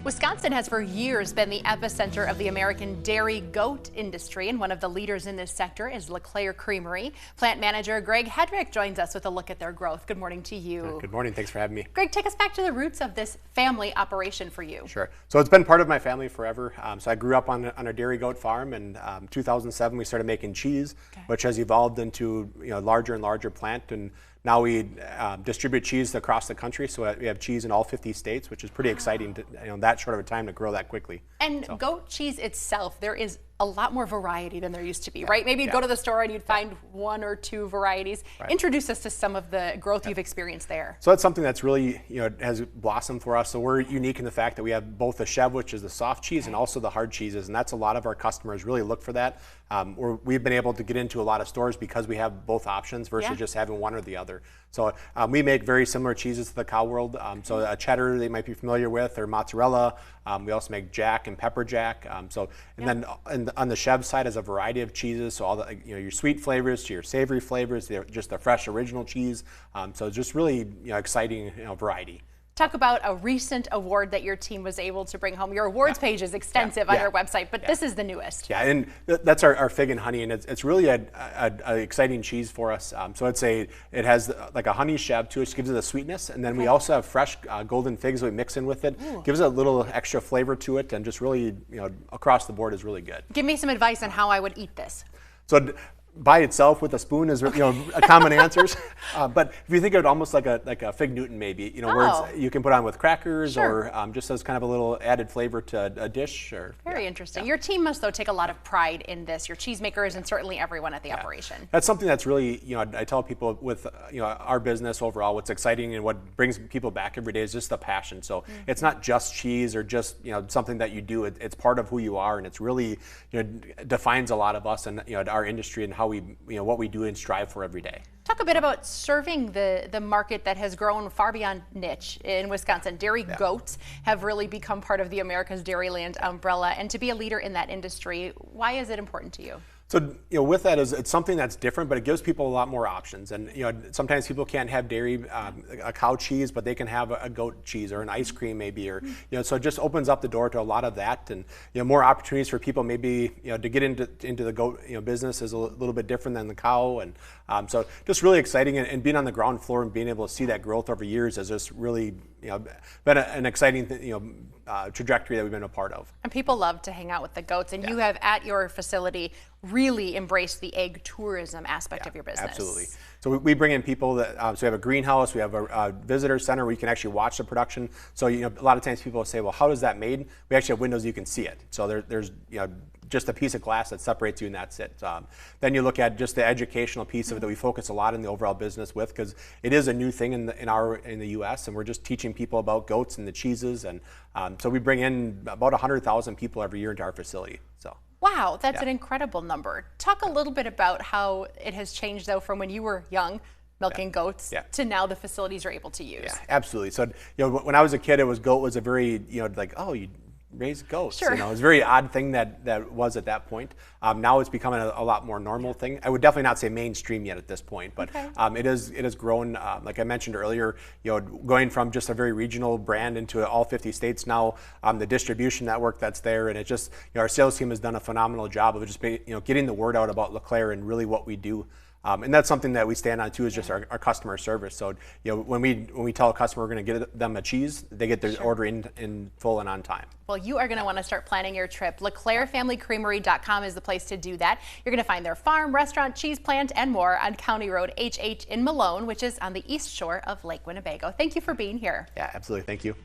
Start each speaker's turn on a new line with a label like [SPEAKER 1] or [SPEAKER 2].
[SPEAKER 1] Wisconsin has for years been the epicenter of the American dairy goat industry, and one of the leaders in this sector is LaClare Creamery. Plant manager Greg Hedrick joins us with a look at their growth. Good morning to you.
[SPEAKER 2] Good morning. Thanks for having me.
[SPEAKER 1] Greg, take us back to the roots of this family operation for you.
[SPEAKER 2] Sure. So it's been part of my family forever. So I grew up on a dairy goat farm, and 2007 we started making cheese, which has evolved into larger and larger plant, and now we distribute cheese across the country. So we have cheese in all 50 states, which is pretty exciting to, that short of a time to grow that quickly.
[SPEAKER 1] And goat cheese itself, there is a lot more variety than there used to be, right? Maybe you'd go to the store and you'd find one or two varieties. Right. Introduce us to some of the growth you've experienced there.
[SPEAKER 2] So that's something that's really, has blossomed for us. So we're unique in the fact that we have both the chev, which is the soft cheese, and also the hard cheeses, and that's a lot of our customers really look for that. We've been able to get into a lot of stores because we have both options versus just having one or the other. So we make very similar cheeses to the cow world. So a cheddar they might be familiar with, or mozzarella. We also make jack and pepper jack. Then on the chev side is a variety of cheeses. So all the your sweet flavors to your savory flavors, they're just the fresh original cheese. So it's just really exciting variety.
[SPEAKER 1] Talk about a recent award that your team was able to bring home. Your awards page is extensive on your website, but this is the newest.
[SPEAKER 2] Yeah, and that's our fig and honey, and it's really an exciting cheese for us. So it has like a honey chev to it, which gives it a sweetness, and then we also have fresh golden figs that we mix in with it. Ooh. Gives it a little extra flavor to it, and just really across the board is really good.
[SPEAKER 1] Give me some advice on how I would eat this.
[SPEAKER 2] So by itself with a spoon is a common answers, but if you think of it almost like a fig Newton maybe, where you can put on with crackers or just as kind of a little added flavor to a dish.
[SPEAKER 1] Very interesting. Your team must though take a lot of pride in this. Your cheesemakers and certainly everyone at the operation.
[SPEAKER 2] That's something that's really I tell people with our business overall, what's exciting and what brings people back every day is just the passion. So it's not just cheese or just something that you do. It's part of who you are, and it's really defines a lot of us and our industry and how we what we do and strive for every day.
[SPEAKER 1] Talk a bit about serving the market that has grown far beyond niche in Wisconsin. Dairy goats have really become part of the America's Dairyland umbrella, and to be a leader in that industry, why is it important to you?
[SPEAKER 2] So with that it's something that's different, but it gives people a lot more options. And sometimes people can't have dairy, a cow cheese, but they can have a goat cheese or an ice cream maybe, or so it just opens up the door to a lot of that, and more opportunities for people maybe to get into the goat business is a little bit different than the cow, and so just really exciting, and being on the ground floor and being able to see that growth over years has just really been an exciting trajectory that we've been a part of.
[SPEAKER 1] And people love to hang out with the goats, and you have at your facility really embraced the egg tourism aspect of your business.
[SPEAKER 2] Absolutely. So we bring in people that, so we have a greenhouse, we have a visitor center where you can actually watch the production. So a lot of times people say, well, how is that made? We actually have windows you can see it. So there's just a piece of glass that separates you, and that's it. Then you look at just the educational piece of it that we focus a lot in the overall business with, because it is a new thing in the U.S. and we're just teaching people about goats and the cheeses, and so we bring in about 100,000 people every year into our facility. So.
[SPEAKER 1] Wow, that's an incredible number. Talk a little bit about how it has changed though from when you were young milking goats to now the facilities you're able to use.
[SPEAKER 2] Yeah, absolutely. So when I was a kid, goat was a very like, oh, you raise goats.
[SPEAKER 1] Sure.
[SPEAKER 2] It was a very odd thing that was at that point. Now it's becoming a lot more normal thing. I would definitely not say mainstream yet at this point, but it has grown. Like I mentioned earlier, going from just a very regional brand into all 50 states now. The distribution network that's there, and it just our sales team has done a phenomenal job of just getting the word out about LaClare and really what we do. And that's something that we stand on too, is just our customer service. So when we tell a customer we're going to get them a cheese, they get their order in full and on time.
[SPEAKER 1] Well, you are going to want to start planning your trip. LaClareFamilyCreamery.com is the place to do that. You're going to find their farm, restaurant, cheese plant, and more on County Road HH in Malone, which is on the east shore of Lake Winnebago. Thank you for being here.
[SPEAKER 2] Yeah, absolutely. Thank you.